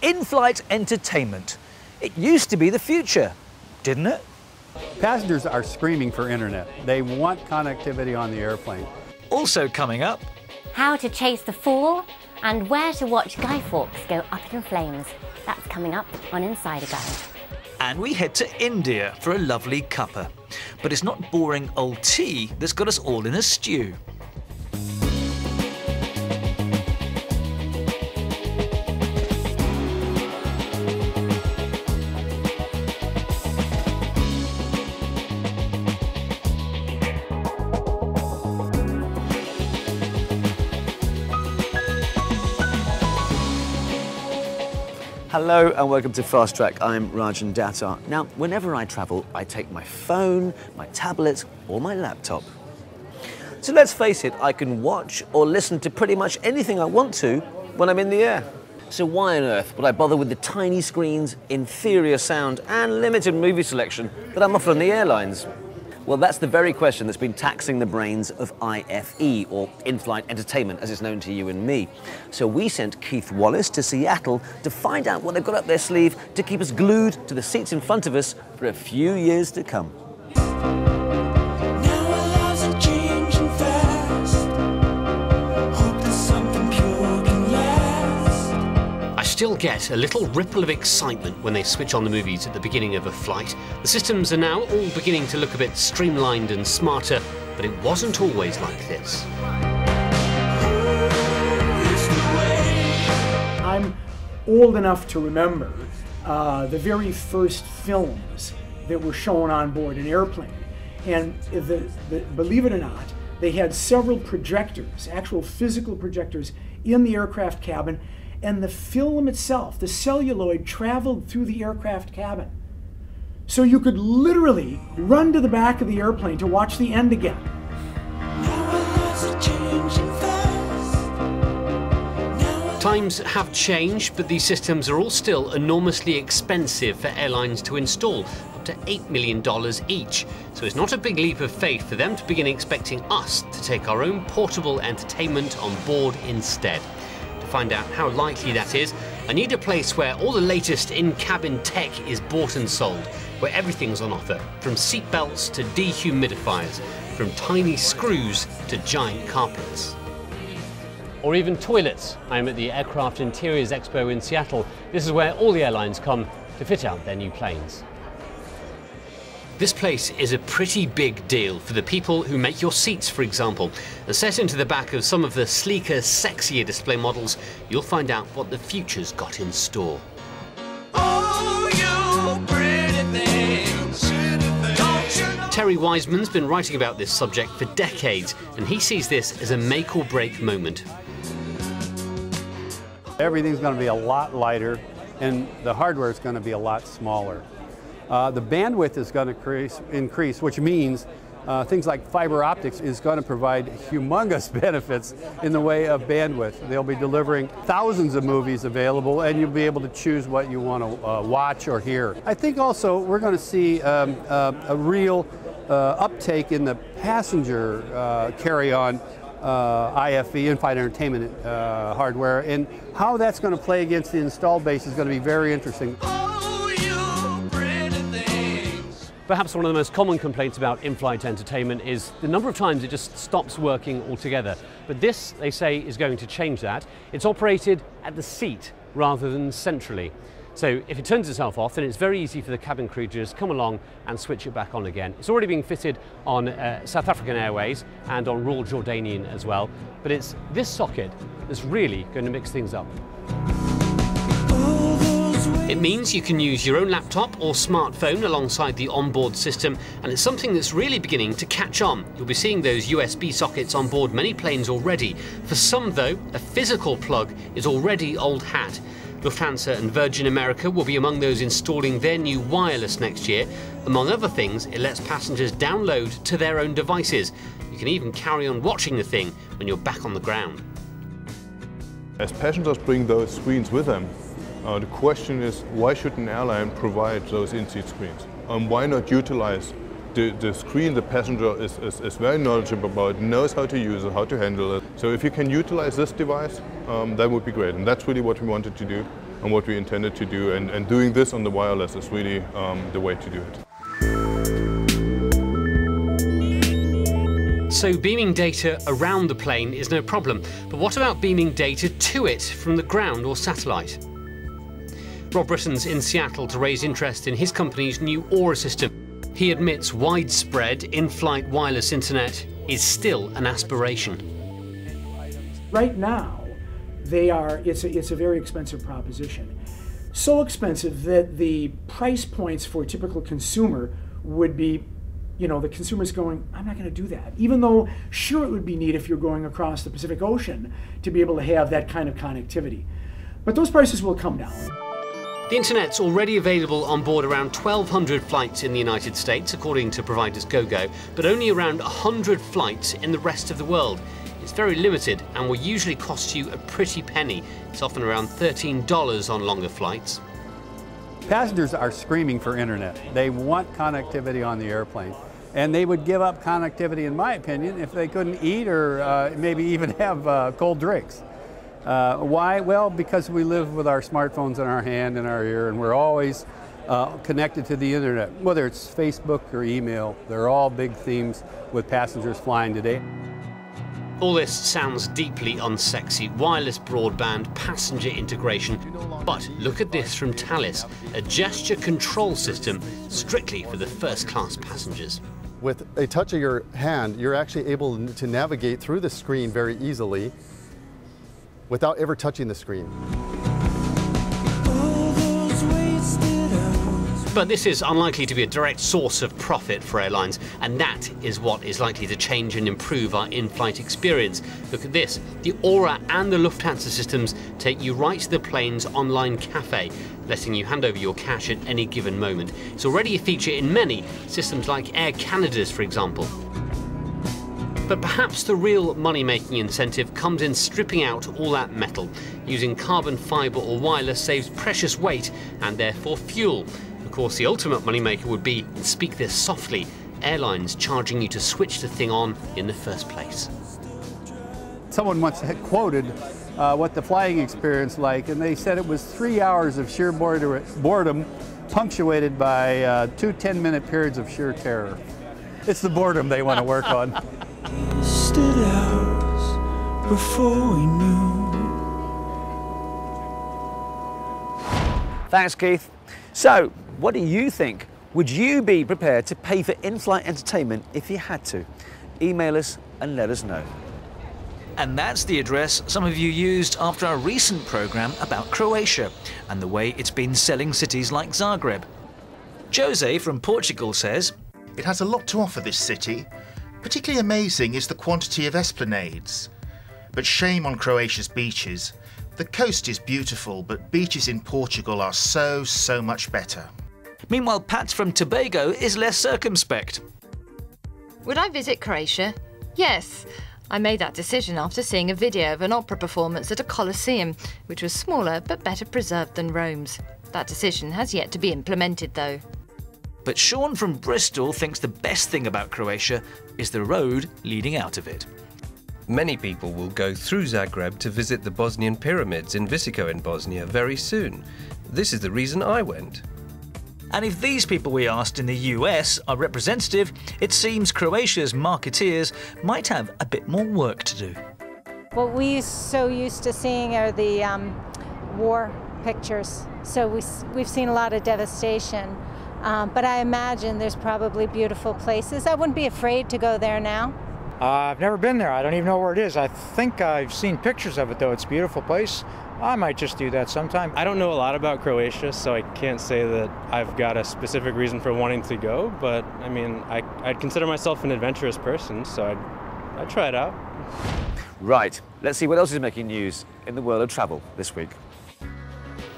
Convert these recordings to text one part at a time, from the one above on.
In-flight entertainment. It used to be the future, didn't it? Passengers are screaming for internet. They want connectivity on the airplane. Also coming up, how to chase the fall and where to watch Guy Fawkes go up in flames. That's coming up on Insider Guide. and we head to India for a lovely cuppa. But it's not boring old tea that's got us all in a stew. Hello and welcome to Fast Track. I'm Rajan Datar. Now, whenever I travel, I take my phone, my tablet, or my laptop. So let's face it, I can watch or listen to pretty much anything I want to when I'm in the air. So why on earth would I bother with the tiny screens, inferior sound, and limited movie selection that I'm offered on the airlines? Well, that's the very question that's been taxing the brains of IFE, or In-Flight Entertainment, as it's known to you and me. So we sent Keith Wallace to Seattle to find out what they've got up their sleeve to keep us glued to the seats in front of us for a few years to come. Still get a little ripple of excitement when they switch on the movies at the beginning of a flight. The systems are now all beginning to look a bit streamlined and smarter, but it wasn't always like this. I'm old enough to remember the very first films that were shown on board an airplane. And believe it or not, they had several projectors, actual physical projectors, in the aircraft cabin. And the film itself, the celluloid, traveled through the aircraft cabin. So you could literally run to the back of the airplane to watch the end again. Times have changed, but these systems are all still enormously expensive for airlines to install, up to $8 million each. So it's not a big leap of faith for them to begin expecting us to take our own portable entertainment on board instead. Find out how likely that is, I need a place where all the latest in-cabin tech is bought and sold, where everything's on offer, from seatbelts to dehumidifiers, from tiny screws to giant carpets. Or even toilets. I'm at the Aircraft Interiors Expo in Seattle. This is where all the airlines come to fit out their new planes. This place is a pretty big deal for the people who make your seats, for example. And set into the back of some of the sleeker, sexier display models, you'll find out what the future's got in store. Oh, you pretty things. Terry Wiseman's been writing about this subject for decades, and he sees this as a make or break moment. Everything's going to be a lot lighter, and the hardware is going to be a lot smaller. The bandwidth is going to increase, which means things like fiber optics is going to provide humongous benefits in the way of bandwidth. They'll be delivering thousands of movies available, and you'll be able to choose what you want to watch or hear. I think also we're going to see a real uptake in the passenger carry-on IFE, in-flight entertainment hardware, and how that's going to play against the installed base is going to be very interesting. Perhaps one of the most common complaints about in-flight entertainment is the number of times it just stops working altogether. But this, they say, is going to change that. It's operated at the seat rather than centrally. So if it turns itself off, then it's very easy for the cabin crew to just come along and switch it back on again. It's already being fitted on South African Airways and on Royal Jordanian as well. But it's this socket that's really going to mix things up. It means you can use your own laptop or smartphone alongside the onboard system, and it's something that's really beginning to catch on. You'll be seeing those USB sockets on board many planes already. For some, though, a physical plug is already old hat. Lufthansa and Virgin America will be among those installing their new wireless next year. Among other things, it lets passengers download to their own devices. You can even carry on watching the thing when you're back on the ground. As passengers bring those screens with them, the question is, why should an airline provide those in-seat screens? Why not utilize the screen the passenger is very knowledgeable about, knows how to use it, how to handle it. So if you can utilize this device, that would be great. And that's really what we wanted to do. and what we intended to do, and doing this on the wireless is really the way to do it. So beaming data around the plane is no problem, but what about beaming data to it from the ground or satellite? Rob Britton's in Seattle to raise interest in his company's new Aura system. He admits widespread in-flight wireless internet is still an aspiration. Right now, it's a very expensive proposition. So expensive that the price points for a typical consumer would be, the consumer's going, I'm not going to do that. Even though, sure, it would be neat if you're going across the Pacific Ocean to be able to have that kind of connectivity. But those prices will come down. The internet's already available on board around 1,200 flights in the United States, according to providers GoGo, but only around 100 flights in the rest of the world. It's very limited and will usually cost you a pretty penny. It's often around $13 on longer flights. Passengers are screaming for internet. They want connectivity on the airplane. And they would give up connectivity, in my opinion, if they couldn't eat or maybe even have cold drinks. Why? Well, because we live with our smartphones in our hand and our ear, and we're always connected to the internet. Whether it's Facebook or email, they're all big themes with passengers flying today. All this sounds deeply unsexy. Wireless broadband, passenger integration. But look at this from Thales, a gesture control system strictly for the first-class passengers. With a touch of your hand, you're actually able to navigate through the screen very easily without ever touching the screen. But this is unlikely to be a direct source of profit for airlines, and that is what is likely to change and improve our in-flight experience. Look at this. The Aura and the Lufthansa systems take you right to the plane's online cafe, letting you hand over your cash at any given moment. It's already a feature in many systems like Air Canada's, for example. But perhaps the real money-making incentive comes in stripping out all that metal. Using carbon fibre or wireless saves precious weight and therefore fuel. Of course, the ultimate moneymaker would be, and speak this softly, airlines charging you to switch the thing on in the first place. Someone once had quoted what the flying experience like, and they said it was 3 hours of sheer boredom punctuated by 2 10-minute periods of sheer terror. It's the boredom they want to work on. Stood out before we knew. Thanks, Keith. So, what do you think? Would you be prepared to pay for in-flight entertainment if you had to? Email us and let us know. And that's the address some of you used after our recent programme about Croatia and the way it's been selling cities like Zagreb. Jose from Portugal says, "It has a lot to offer, this city. Particularly amazing is the quantity of esplanades. But shame on Croatia's beaches. The coast is beautiful, but beaches in Portugal are so much better." Meanwhile, Pat from Tobago is less circumspect. Would I visit Croatia? Yes. I made that decision after seeing a video of an opera performance at a Colosseum, which was smaller but better preserved than Rome's. That decision has yet to be implemented, though. But Sean from Bristol thinks the best thing about Croatia is the road leading out of it. Many people will go through Zagreb to visit the Bosnian pyramids in Visoko in Bosnia very soon. This is the reason I went. And if these people we asked in the US are representative, it seems Croatia's marketeers might have a bit more work to do. What we're so used to seeing are the war pictures. So we've seen a lot of devastation. But I imagine there's probably beautiful places. I wouldn't be afraid to go there now. I've never been there. I don't even know where it is. I think I've seen pictures of it, though. It's a beautiful place. I might just do that sometime. I don't know a lot about Croatia, so I can't say that I've got a specific reason for wanting to go, but I mean, I'd consider myself an adventurous person, so I'd try it out. Right, let's see what else is making news in the world of travel this week.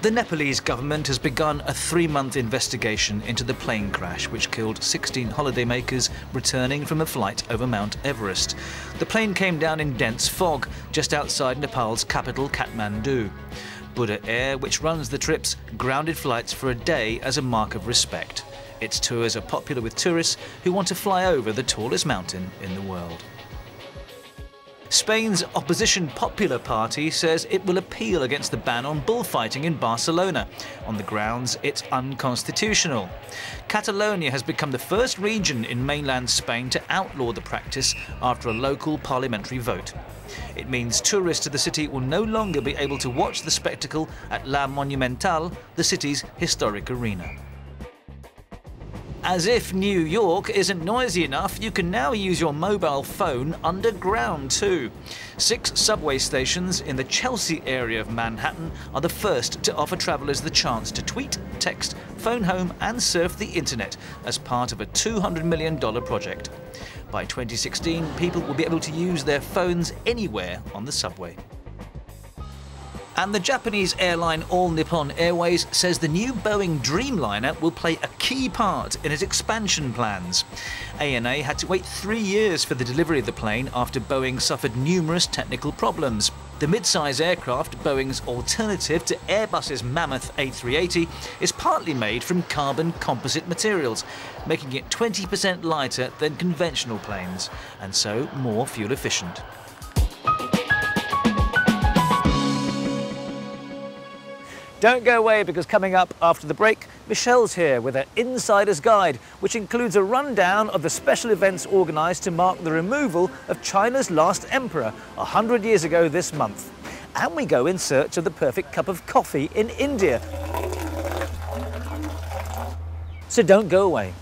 The Nepalese government has begun a 3-month investigation into the plane crash which killed 16 holidaymakers returning from a flight over Mount Everest. The plane came down in dense fog just outside Nepal's capital, Kathmandu. Buddha Air, which runs the trips, grounded flights for a day as a mark of respect. Its tours are popular with tourists who want to fly over the tallest mountain in the world. Spain's opposition Popular Party says it will appeal against the ban on bullfighting in Barcelona, on the grounds it's unconstitutional. Catalonia has become the first region in mainland Spain to outlaw the practice after a local parliamentary vote. It means tourists to the city will no longer be able to watch the spectacle at La Monumental, the city's historic arena. As if New York isn't noisy enough, you can now use your mobile phone underground too. 6 subway stations in the Chelsea area of Manhattan are the first to offer travellers the chance to tweet, text, phone home and surf the internet as part of a $200 million project. By 2016, people will be able to use their phones anywhere on the subway. And the Japanese airline All Nippon Airways says the new Boeing Dreamliner will play a key part in its expansion plans. ANA had to wait 3 years for the delivery of the plane after Boeing suffered numerous technical problems. The mid-size aircraft, Boeing's alternative to Airbus's mammoth A380, is partly made from carbon composite materials, making it 20% lighter than conventional planes, and so more fuel efficient. Don't go away, because coming up after the break, Michelle's here with her Insider's Guide, which includes a rundown of the special events organised to mark the removal of China's last emperor 100 years ago this month. And we go in search of the perfect cup of coffee in India. So don't go away.